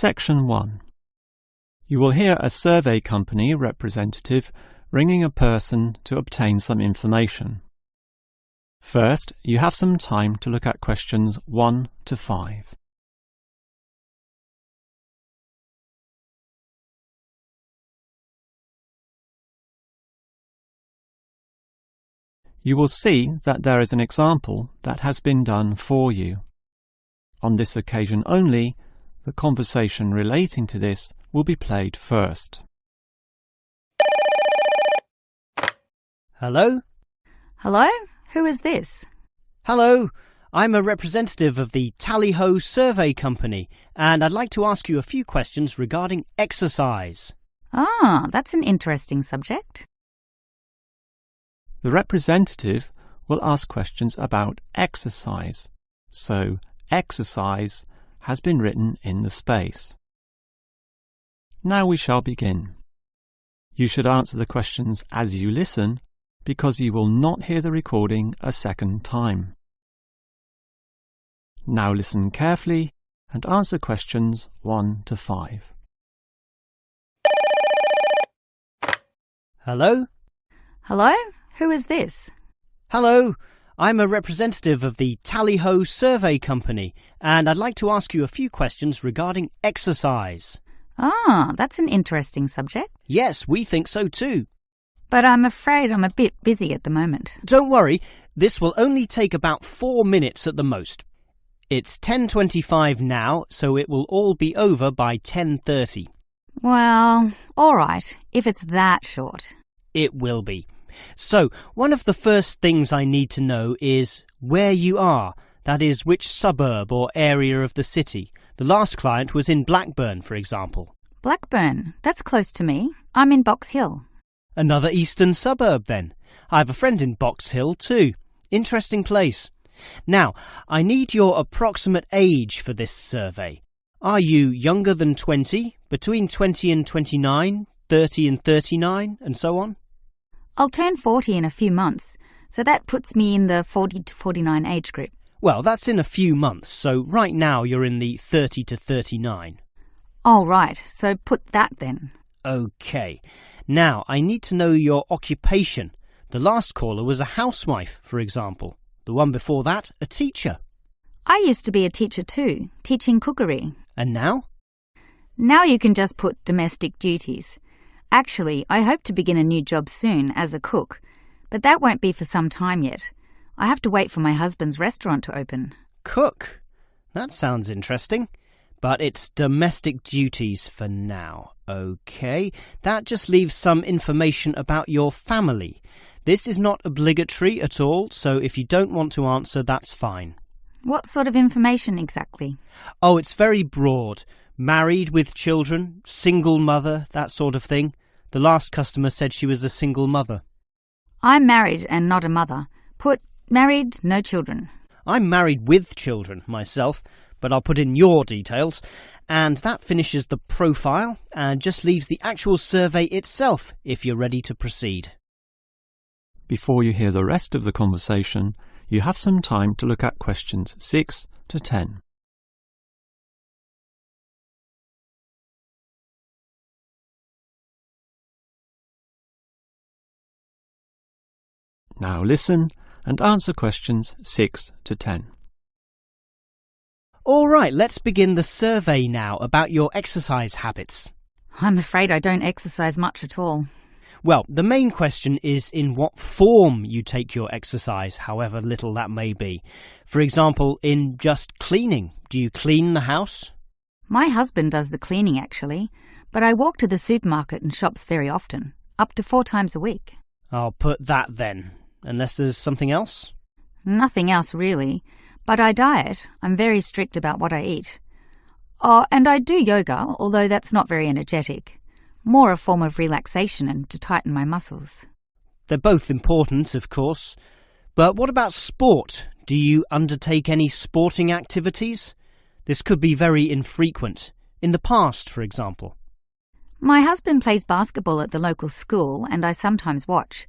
Section 1. You will hear a survey company representative ringing a person to obtain some information. First, you have some time to look at questions 1 to 5. You will see that there is an example that has been done for you. On this occasion only, the conversation relating to this will be played first. Hello? Hello? Who is this? Hello, I'm a representative of the Tally-Ho Survey Company, and I'd like to ask you a few questions regarding exercise. Ah, that's an interesting subject. The representative will ask questions about exercise, so exercise has been written in the space. Now we shall begin. You should answer the questions as you listen, because you will not hear the recording a second time. Now listen carefully and answer questions 1 to 5. Hello? Hello? Who is this? Hello, I'm a representative of the Tally-Ho Survey Company, and I'd like to ask you a few questions regarding exercise. Ah, that's an interesting subject. Yes, we think so too. But I'm afraid I'm a bit busy at the moment. Don't worry, this will only take about 4 minutes at the most. It's 10:25 now, so it will all be over by 10:30. Well, all right, if it's that short. It will be. So, one of the first things I need to know is where you are, that is, which suburb or area of the city. The last client was in Blackburn, for example. Blackburn, that's close to me. I'm in Box Hill. Another eastern suburb, then. I have a friend in Box Hill, too. Interesting place. Now, I need your approximate age for this survey. Are you younger than 20, between 20 and 29, 30 and 39, and so on? I'll turn 40 in a few months, so that puts me in the 40 to 49 age group. Well, that's in a few months, so right now you're in the 30 to 39. Oh, right, so put that then. OK. Now, I need to know your occupation. The last caller was a housewife, for example. The one before that, a teacher. I used to be a teacher too, teaching cookery. And now? Now you can just put domestic duties. Actually, I hope to begin a new job soon as a cook, but that won't be for some time yet. I have to wait for my husband's restaurant to open. Cook? That sounds interesting. But it's domestic duties for now. OK, that just leaves some information about your family. This is not obligatory at all, so if you don't want to answer, that's fine. What sort of information exactly? Oh, it's very broad. Married with children, single mother, that sort of thing. The last customer said she was a single mother. I'm married and not a mother. Put married, no children. I'm married with children myself, but I'll put in your details. And that finishes the profile and just leaves the actual survey itself if you're ready to proceed. Before you hear the rest of the conversation, you have some time to look at questions 6 to 10. Now listen and answer questions 6 to 10. All right, let's begin the survey now about your exercise habits. I'm afraid I don't exercise much at all. Well, the main question is in what form you take your exercise, however little that may be. For example, in just cleaning. Do you clean the house? My husband does the cleaning, actually, but I walk to the supermarket and shops very often, up to 4 times a week. I'll put that then, unless there's something else? Nothing else, really. But I diet. I'm very strict about what I eat. Oh, and I do yoga, although that's not very energetic. More a form of relaxation and to tighten my muscles. They're both important, of course. But what about sport? Do you undertake any sporting activities? This could be very infrequent. In the past, for example. My husband plays basketball at the local school, and I sometimes watch.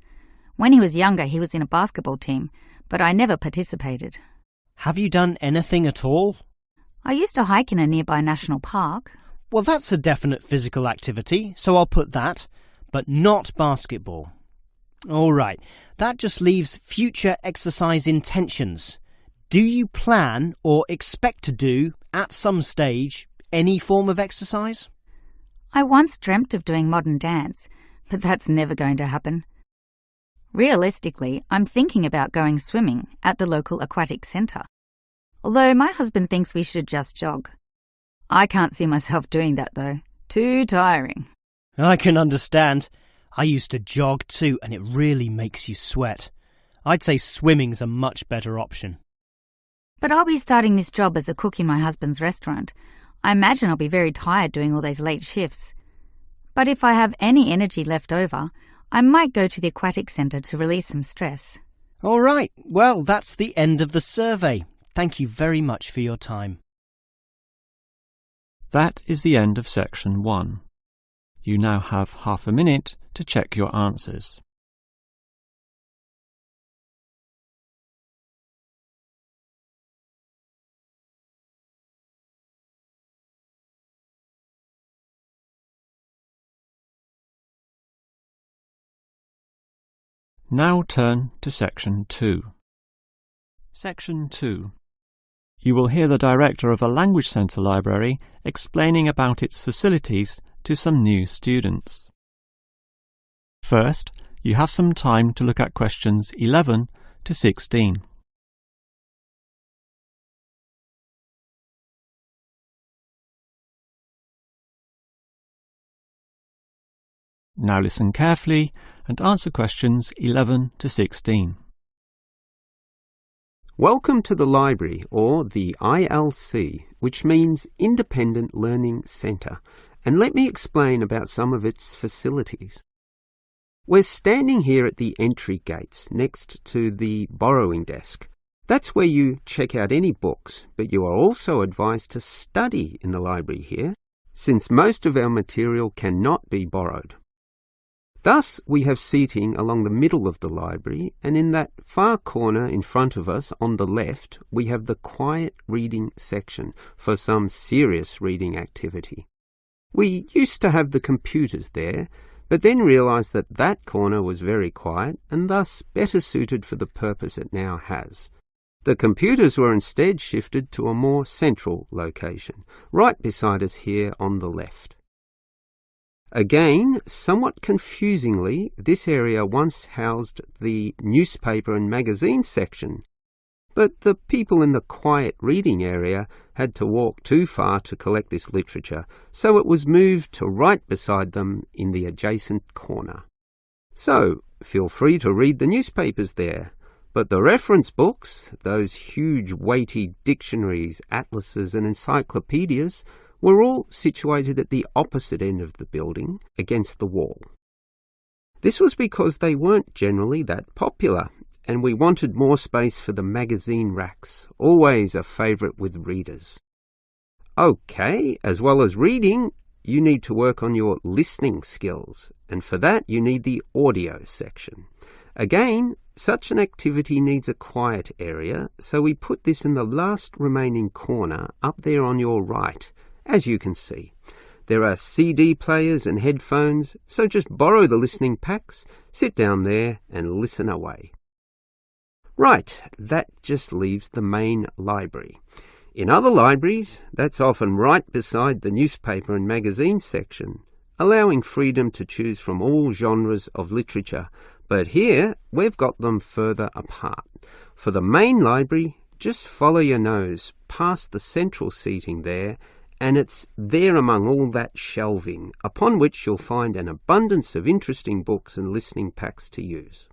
When he was younger, he was in a basketball team, but I never participated. Have you done anything at all? I used to hike in a nearby national park. Well, that's a definite physical activity, so I'll put that, but not basketball. All right, that just leaves future exercise intentions. Do you plan or expect to do, at some stage, any form of exercise? I once dreamt of doing modern dance, but that's never going to happen. Realistically, I'm thinking about going swimming at the local aquatic centre, although my husband thinks we should just jog. I can't see myself doing that though. Too tiring. I can understand. I used to jog too, and it really makes you sweat. I'd say swimming's a much better option. But I'll be starting this job as a cook in my husband's restaurant. I imagine I'll be very tired doing all those late shifts. But if I have any energy left over, I might go to the aquatic centre to release some stress. All right, well, that's the end of the survey. Thank you very much for your time. That is the end of section 1. You now have half a minute to check your answers. Now turn to section 2. Section 2. You will hear the director of a Language Centre library explaining about its facilities to some new students. First, you have some time to look at questions 11 to 16. Now listen carefully and answer questions 11 to 16. Welcome to the library, or the ILC, which means Independent Learning Centre, and let me explain about some of its facilities. We're standing here at the entry gates next to the borrowing desk. That's where you check out any books, but you are also advised to study in the library here, since most of our material cannot be borrowed. Thus, we have seating along the middle of the library, and in that far corner in front of us on the left, we have the quiet reading section for some serious reading activity. We used to have the computers there, but then realised that that corner was very quiet and thus better suited for the purpose it now has. The computers were instead shifted to a more central location, right beside us here on the left. Again, somewhat confusingly, this area once housed the newspaper and magazine section, but the people in the quiet reading area had to walk too far to collect this literature, so it was moved to right beside them in the adjacent corner. So, feel free to read the newspapers there, but the reference books, those huge weighty dictionaries, atlases and encyclopedias, were all situated at the opposite end of the building, against the wall. This was because they weren't generally that popular, and we wanted more space for the magazine racks, always a favourite with readers. OK, as well as reading, you need to work on your listening skills, and for that you need the audio section. Again, such an activity needs a quiet area, so we put this in the last remaining corner up there on your right. As you can see, there are CD players and headphones, so just borrow the listening packs, sit down there and listen away. Right, that just leaves the main library. In other libraries, that's often right beside the newspaper and magazine section, allowing freedom to choose from all genres of literature, but here we've got them further apart. For the main library, just follow your nose past the central seating there, and it's there among all that shelving, upon which you'll find an abundance of interesting books and listening packs to use.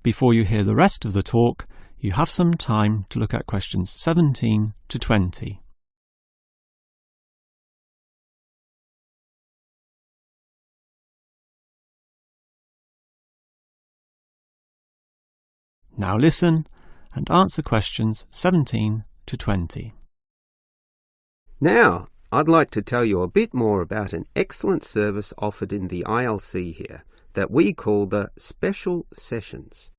Before you hear the rest of the talk, you have some time to look at questions 17 to 20. Now listen and answer questions 17 to 20. Now, I'd like to tell you a bit more about an excellent service offered in the ILC here that we call the Special Sessions.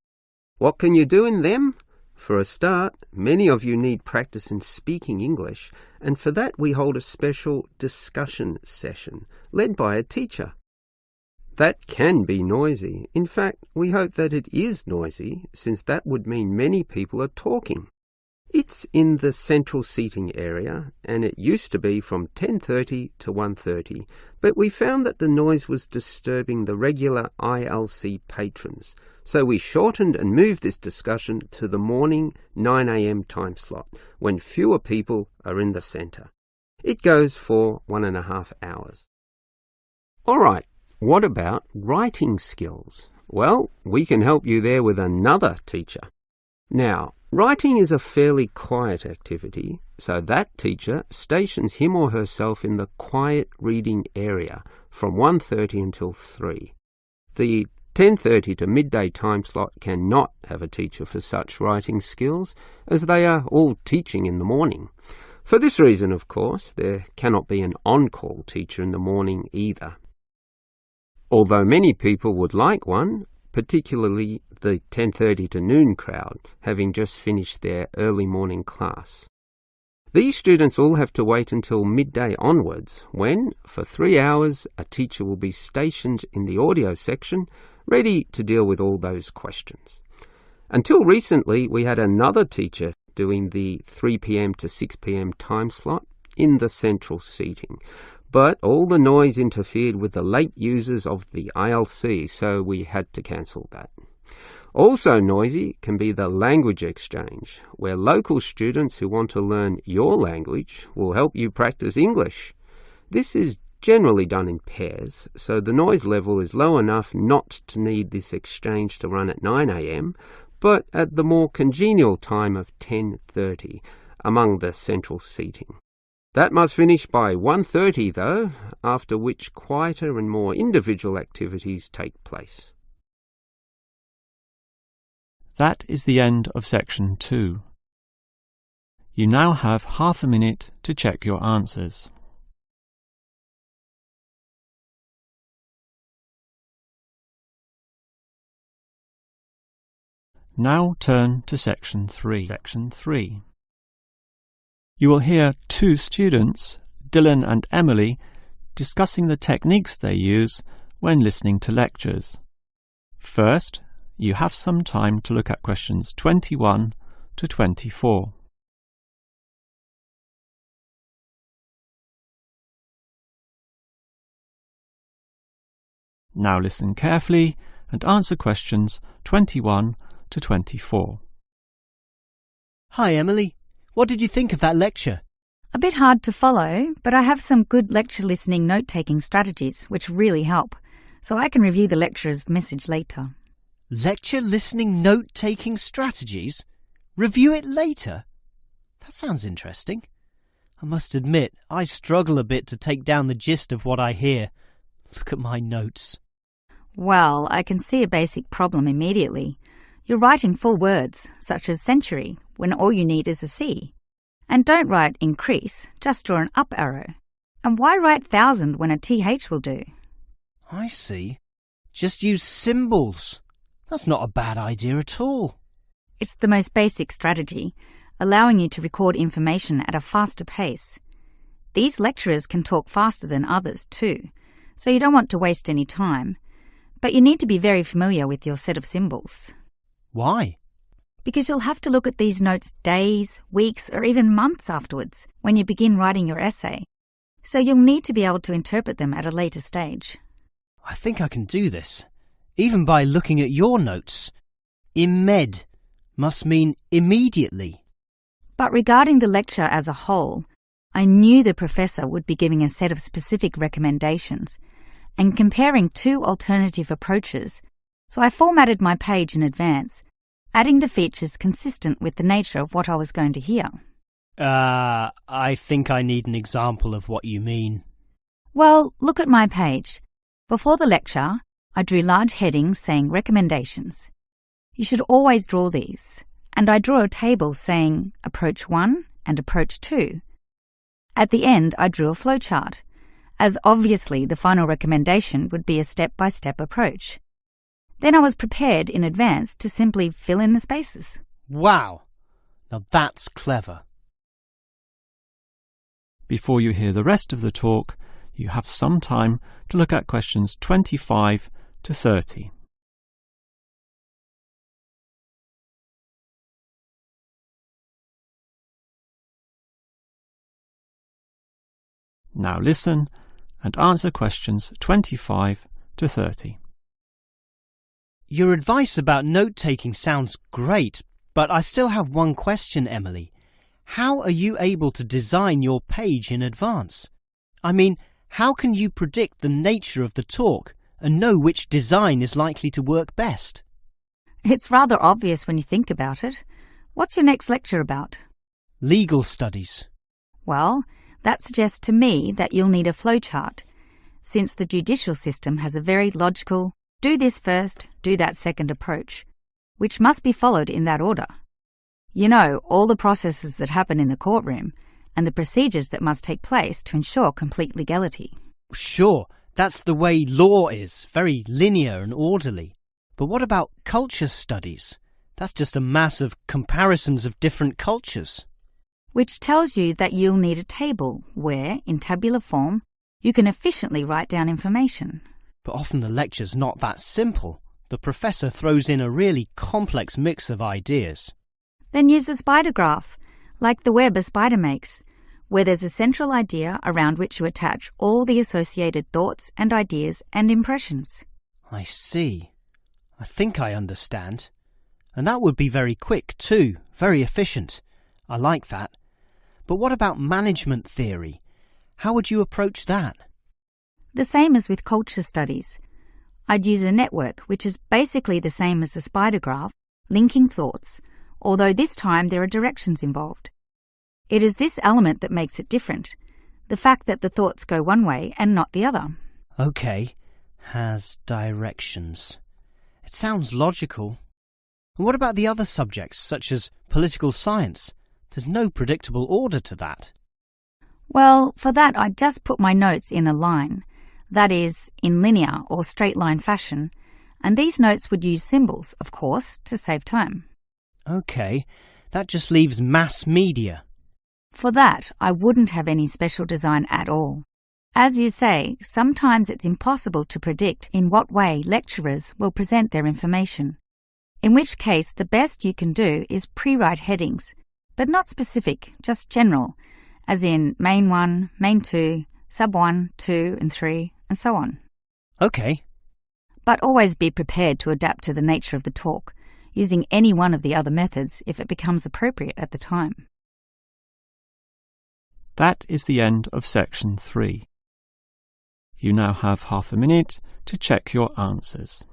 What can you do in them? For a start, many of you need practice in speaking English, and for that we hold a special discussion session, led by a teacher. That can be noisy. In fact, we hope that it is noisy, since that would mean many people are talking. It's in the central seating area, and it used to be from 10:30 to 1:30, but we found that the noise was disturbing the regular ILC patrons, so we shortened and moved this discussion to the morning 9 a.m. time slot, when fewer people are in the centre. It goes for 1.5 hours. All right, what about writing skills? Well, we can help you there with another teacher. Now, writing is a fairly quiet activity, so that teacher stations him or herself in the quiet reading area from 1:30 until 3. The 10:30 to midday time slot cannot have a teacher for such writing skills, as they are all teaching in the morning. For this reason, of course, there cannot be an on-call teacher in the morning either. Although many people would like one, particularly the 10:30 to noon crowd, having just finished their early morning class. These students all have to wait until midday onwards, when, for 3 hours, a teacher will be stationed in the audio section, ready to deal with all those questions. Until recently, we had another teacher doing the 3 p.m. to 6 p.m. time slot in the central seating. But all the noise interfered with the late users of the ILC, so we had to cancel that. Also noisy can be the language exchange, where local students who want to learn your language will help you practice English. This is generally done in pairs, so the noise level is low enough not to need this exchange to run at 9 a.m, but at the more congenial time of 10:30 among the central seating. That must finish by 1:30 though, after which quieter and more individual activities take place. That is the end of section 2. You now have half a minute to check your answers. Now turn to section 3. Section 3. You will hear two students, Dylan and Emily, discussing the techniques they use when listening to lectures. First, you have some time to look at questions 21 to 24. Now listen carefully and answer questions 21 to 24. Hi, Emily. What did you think of that lecture? A bit hard to follow, but I have some good lecture listening note-taking strategies which really help, so I can review the lecturer's message later. Lecture listening note-taking strategies? Review it later? That sounds interesting. I must admit, I struggle a bit to take down the gist of what I hear. Look at my notes. Well, I can see a basic problem immediately. You're writing full words, such as century, when all you need is a C. And don't write increase, just draw an up arrow. And why write thousand when a TH will do? I see. Just use symbols. That's not a bad idea at all. It's the most basic strategy, allowing you to record information at a faster pace. These lecturers can talk faster than others too, so you don't want to waste any time. But you need to be very familiar with your set of symbols. Why? Because you'll have to look at these notes days, weeks, or even months afterwards when you begin writing your essay. So you'll need to be able to interpret them at a later stage. I think I can do this, even by looking at your notes. Imed must mean immediately. But regarding the lecture as a whole, I knew the professor would be giving a set of specific recommendations and comparing two alternative approaches, so I formatted my page in advance, adding the features consistent with the nature of what I was going to hear. I think I need an example of what you mean. Well, look at my page. Before the lecture, I drew large headings saying recommendations. You should always draw these, and I draw a table saying Approach 1 and Approach 2. At the end, I drew a flowchart, as obviously the final recommendation would be a step-by-step approach. Then I was prepared in advance to simply fill in the spaces. Wow! Now that's clever. Before you hear the rest of the talk, you have some time to look at questions 25 to 30. Now listen and answer questions 25 to 30. Your advice about note-taking sounds great, but I still have one question, Emily. How are you able to design your page in advance? I mean, how can you predict the nature of the talk and know which design is likely to work best? It's rather obvious when you think about it. What's your next lecture about? Legal studies. Well, that suggests to me that you'll need a flowchart, since the judicial system has a very logical, do this first, do that second approach, which must be followed in that order. You know, all the processes that happen in the courtroom and the procedures that must take place to ensure complete legality. Sure, that's the way law is, very linear and orderly. But what about culture studies? That's just a mass of comparisons of different cultures. Which tells you that you'll need a table where, in tabular form, you can efficiently write down information. But often the lecture's not that simple. The professor throws in a really complex mix of ideas. Then use a spider graph, like the web a spider makes, where there's a central idea around which you attach all the associated thoughts and ideas and impressions. I see. I think I understand. And that would be very quick too, very efficient. I like that. But what about management theory? How would you approach that? The same as with culture studies. I'd use a network, which is basically the same as a spider graph, linking thoughts, although this time there are directions involved. It is this element that makes it different, the fact that the thoughts go one way and not the other. Okay, has directions. It sounds logical. And what about the other subjects, such as political science? There's no predictable order to that. Well, for that I'd just put my notes in a line, that is, in linear or straight line fashion, and these notes would use symbols, of course, to save time. Okay, that just leaves mass media. For that, I wouldn't have any special design at all. As you say, sometimes it's impossible to predict in what way lecturers will present their information, in which case the best you can do is pre-write headings, but not specific, just general, as in Main 1, Main 2, Sub 1, 2 and 3, and so on. Okay. But always be prepared to adapt to the nature of the talk, using any one of the other methods if it becomes appropriate at the time. That is the end of section 3. You now have half a minute to check your answers.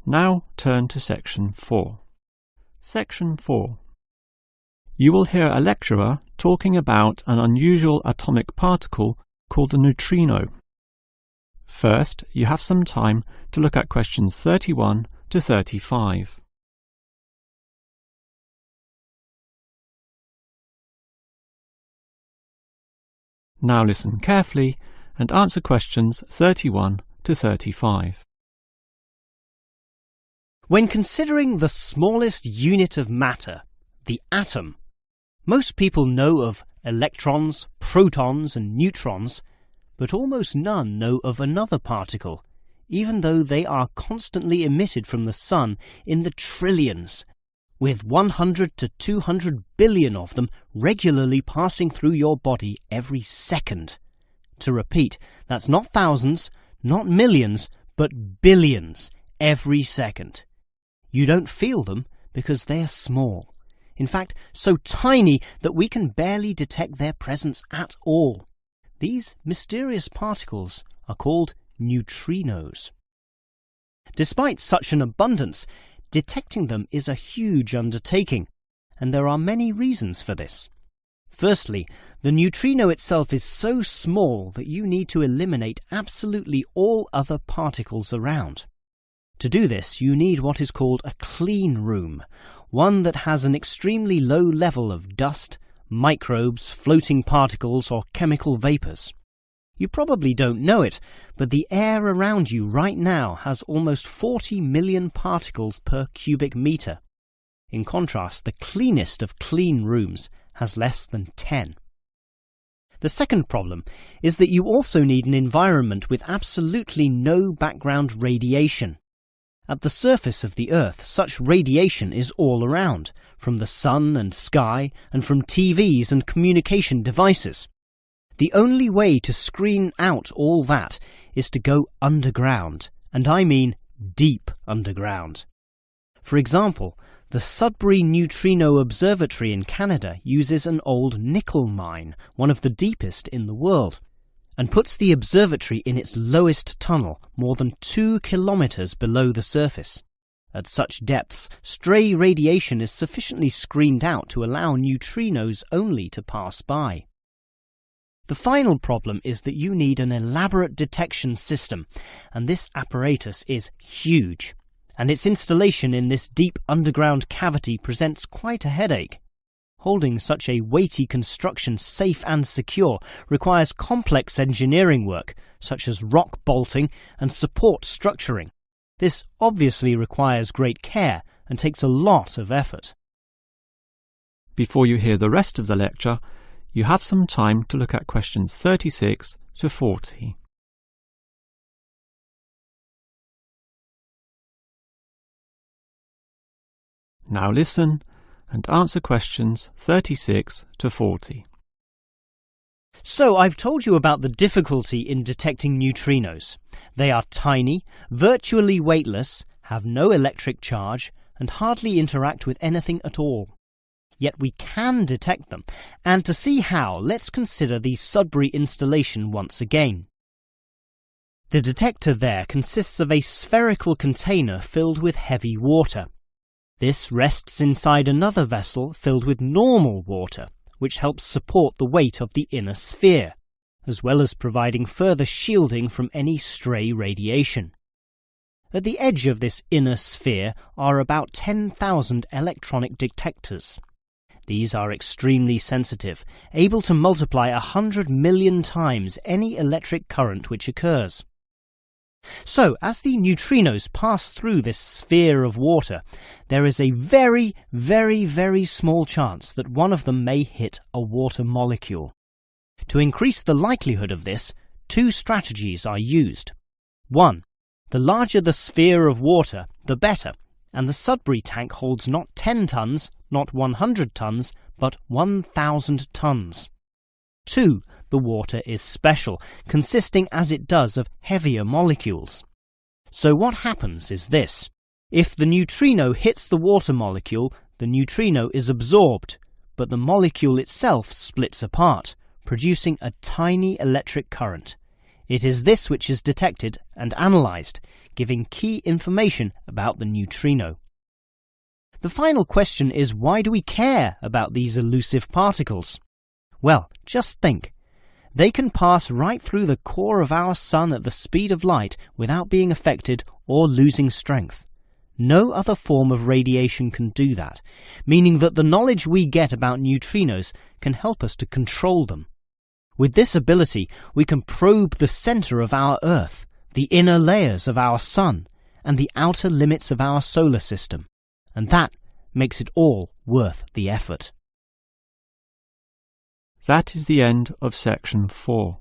Now turn to section 4. Section 4. You will hear a lecturer talking about an unusual atomic particle called a neutrino. First, you have some time to look at questions 31 to 35. Now listen carefully and answer questions 31 to 35. When considering the smallest unit of matter, the atom, most people know of electrons, protons and neutrons, but almost none know of another particle, even though they are constantly emitted from the sun in the trillions, with 100 to 200 billion of them regularly passing through your body every second. To repeat, that's not thousands, not millions, but billions every second. You don't feel them because they are small. In fact, so tiny that we can barely detect their presence at all. These mysterious particles are called neutrinos. Despite such an abundance, detecting them is a huge undertaking, and there are many reasons for this. Firstly, the neutrino itself is so small that you need to eliminate absolutely all other particles around. To do this, you need what is called a clean room, one that has an extremely low level of dust, microbes, floating particles or chemical vapours. You probably don't know it, but the air around you right now has almost 40 million particles per cubic metre. In contrast, the cleanest of clean rooms has less than 10. The second problem is that you also need an environment with absolutely no background radiation. At the surface of the Earth, such radiation is all around, from the sun and sky, and from TVs and communication devices. The only way to screen out all that is to go underground, and I mean deep underground. For example, the Sudbury Neutrino Observatory in Canada uses an old nickel mine, one of the deepest in the world, and puts the observatory in its lowest tunnel, more than 2 kilometres below the surface. At such depths, stray radiation is sufficiently screened out to allow neutrinos only to pass by. The final problem is that you need an elaborate detection system, and this apparatus is huge, and its installation in this deep underground cavity presents quite a headache. Holding such a weighty construction safe and secure requires complex engineering work, such as rock bolting and support structuring. This obviously requires great care and takes a lot of effort. Before you hear the rest of the lecture, you have some time to look at questions 36 to 40. Now listen and answer questions 36 to 40. So I've told you about the difficulty in detecting neutrinos. They are tiny, virtually weightless, have no electric charge, and hardly interact with anything at all. Yet we can detect them, and to see how, let's consider the Sudbury installation once again. The detector there consists of a spherical container filled with heavy water. This rests inside another vessel filled with normal water, which helps support the weight of the inner sphere, as well as providing further shielding from any stray radiation. At the edge of this inner sphere are about 10,000 electronic detectors. These are extremely sensitive, able to multiply 100 million times any electric current which occurs. So, as the neutrinos pass through this sphere of water, there is a very, very, very small chance that one of them may hit a water molecule. To increase the likelihood of this, 2 strategies are used. 1. The larger the sphere of water, the better, and the Sudbury tank holds not 10 tons, not 100 tons, but 1,000 tons. 2. The water is special, consisting as it does of heavier molecules. So what happens is this. If the neutrino hits the water molecule, the neutrino is absorbed, but the molecule itself splits apart, producing a tiny electric current. It is this which is detected and analysed, giving key information about the neutrino. The final question is, why do we care about these elusive particles? Well, just think. They can pass right through the core of our sun at the speed of light without being affected or losing strength. No other form of radiation can do that, meaning that the knowledge we get about neutrinos can help us to control them. With this ability, we can probe the centre of our Earth, the inner layers of our sun, and the outer limits of our solar system. And that makes it all worth the effort. That is the end of section 4.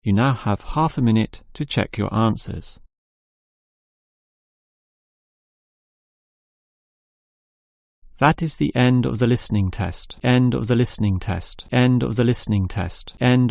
You now have half a minute to check your answers. That is the end of the listening test. End of the listening test. End of the listening test. End